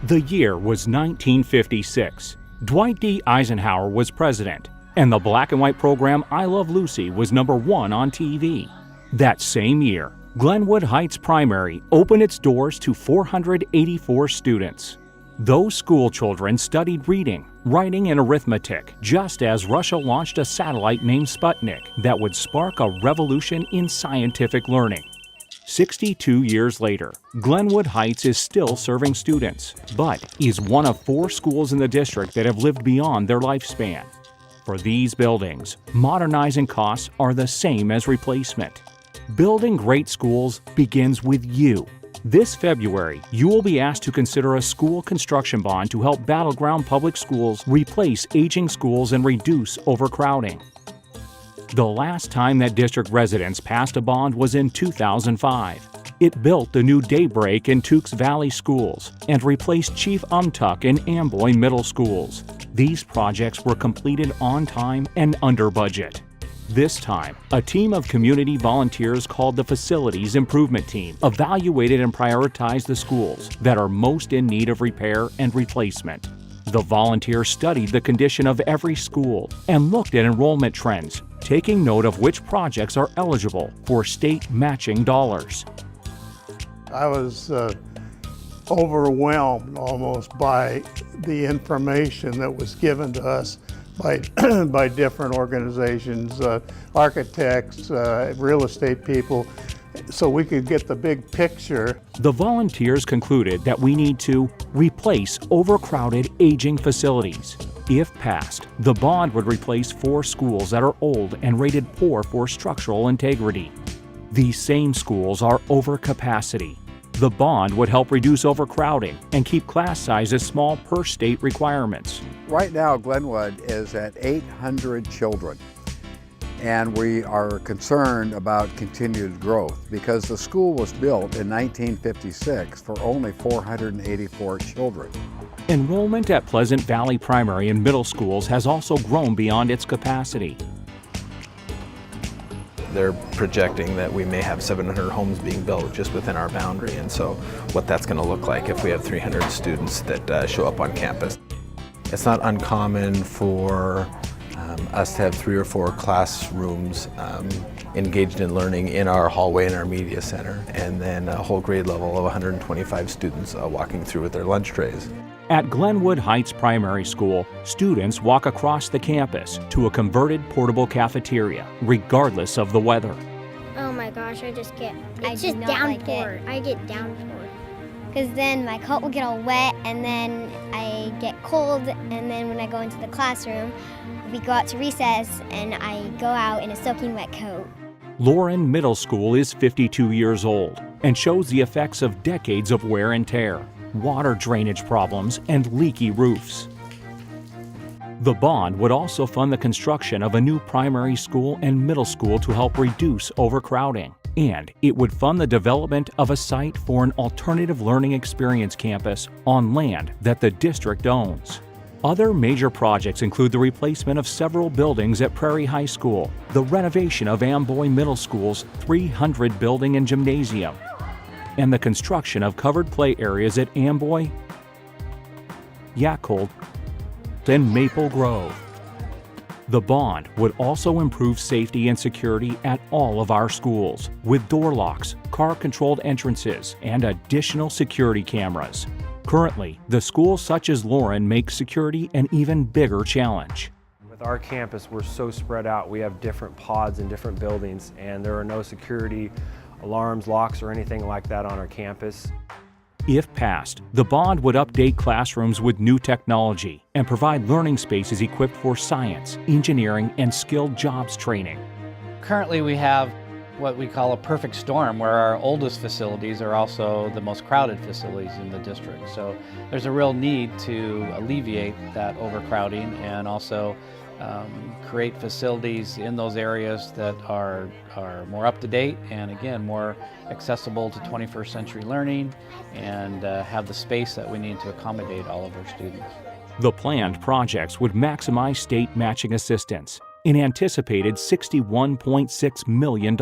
The year was 1956. Dwight D. Eisenhower was president, and the black and white program I Love Lucy was #1 on TV. That same year, Glenwood Heights Primary opened its doors to 484 students. Those school children studied reading, writing, and arithmetic just as Russia launched a satellite named Sputnik that would spark a revolution in scientific learning. 62 years later, Glenwood Heights is still serving students, but is one of 4 schools in the district that have lived beyond their lifespan. For these buildings, modernizing costs are the same as replacement. Building great schools begins with you. This February, you will be asked to consider a school construction bond to help Battleground Public Schools replace aging schools and reduce overcrowding. The last time that district residents passed a bond was in 2005. It built the new Daybreak and Tukes Valley schools and replaced Chief Umtuck and Amboy middle schools. These projects were completed on time and under budget. This time, a team of community volunteers called the Facilities Improvement Team evaluated and prioritized the schools that are most in need of repair and replacement. The volunteers studied the condition of every school and looked at enrollment trends, taking note of which projects are eligible for state matching dollars. I was overwhelmed almost by the information that was given to us by, by different organizations, architects, real estate people, so we could get the big picture. The volunteers concluded that we need to replace overcrowded, aging facilities. If passed, the bond would replace 4 schools that are old and rated poor for structural integrity. These same schools are over capacity. The bond would help reduce overcrowding and keep class sizes small per state requirements. Right now, Glenwood is at 800 children, and we are concerned about continued growth because the school was built in 1956 for only 484 children. Enrollment at Pleasant Valley Primary and Middle Schools has also grown beyond its capacity. They're projecting that we may have 700 homes being built just within our boundary, and so what that's going to look like if we have 300 students that show up on campus. It's not uncommon for us to have 3 or 4 classrooms engaged in learning in our hallway in our media center, and then a whole grade level of 125 students walking through with their lunch trays. At Glenwood Heights Primary School, students walk across the campus to a converted portable cafeteria, regardless of the weather. Oh my gosh, I just get downpoured. Like I get downpoured. because then my coat will get all wet and then I get cold, and then when I go into the classroom, we go out to recess and I go out in a soaking wet coat. Lauren Middle School is 52 years old and shows the effects of decades of wear and tear, water drainage problems, and leaky roofs. The bond would also fund the construction of a new primary school and middle school to help reduce overcrowding, and it would fund the development of a site for an alternative learning experience campus on land that the district owns. Other major projects include the replacement of several buildings at Prairie High School, the renovation of Amboy Middle School's 300 building and gymnasium, and the construction of covered play areas at Amboy, Yacold, and Maple Grove. The bond would also improve safety and security at all of our schools with door locks, car-controlled entrances, and additional security cameras. Currently, the schools such as Lauren make security an even bigger challenge. With our campus, we're so spread out. We have different pods in different buildings, and there are no security alarms, locks, or anything like that on our campus. If passed, the bond would update classrooms with new technology and provide learning spaces equipped for science, engineering, and skilled jobs training. Currently, we have what we call a perfect storm, where our oldest facilities are also the most crowded facilities in the district. So there's a real need to alleviate that overcrowding and also create facilities in those areas that are more up-to-date and, again, more accessible to 21st century learning, and have the space that we need to accommodate all of our students. The planned projects would maximize state matching assistance, an anticipated $61.6 million,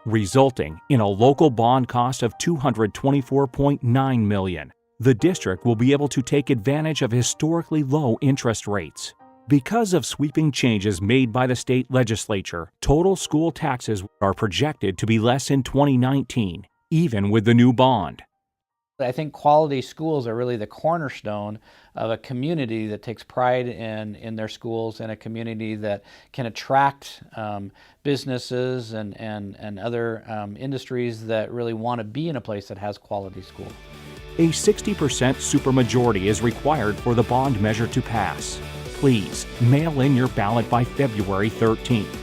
resulting in a local bond cost of $224.9 million. The district will be able to take advantage of historically low interest rates. Because of sweeping changes made by the state legislature, total school taxes are projected to be less in 2019, even with the new bond. I think quality schools are really the cornerstone of a community that takes pride in their schools, and a community that can attract businesses and other industries that really want to be in a place that has quality schools. A 60% supermajority is required for the bond measure to pass. Please mail in your ballot by February 13th.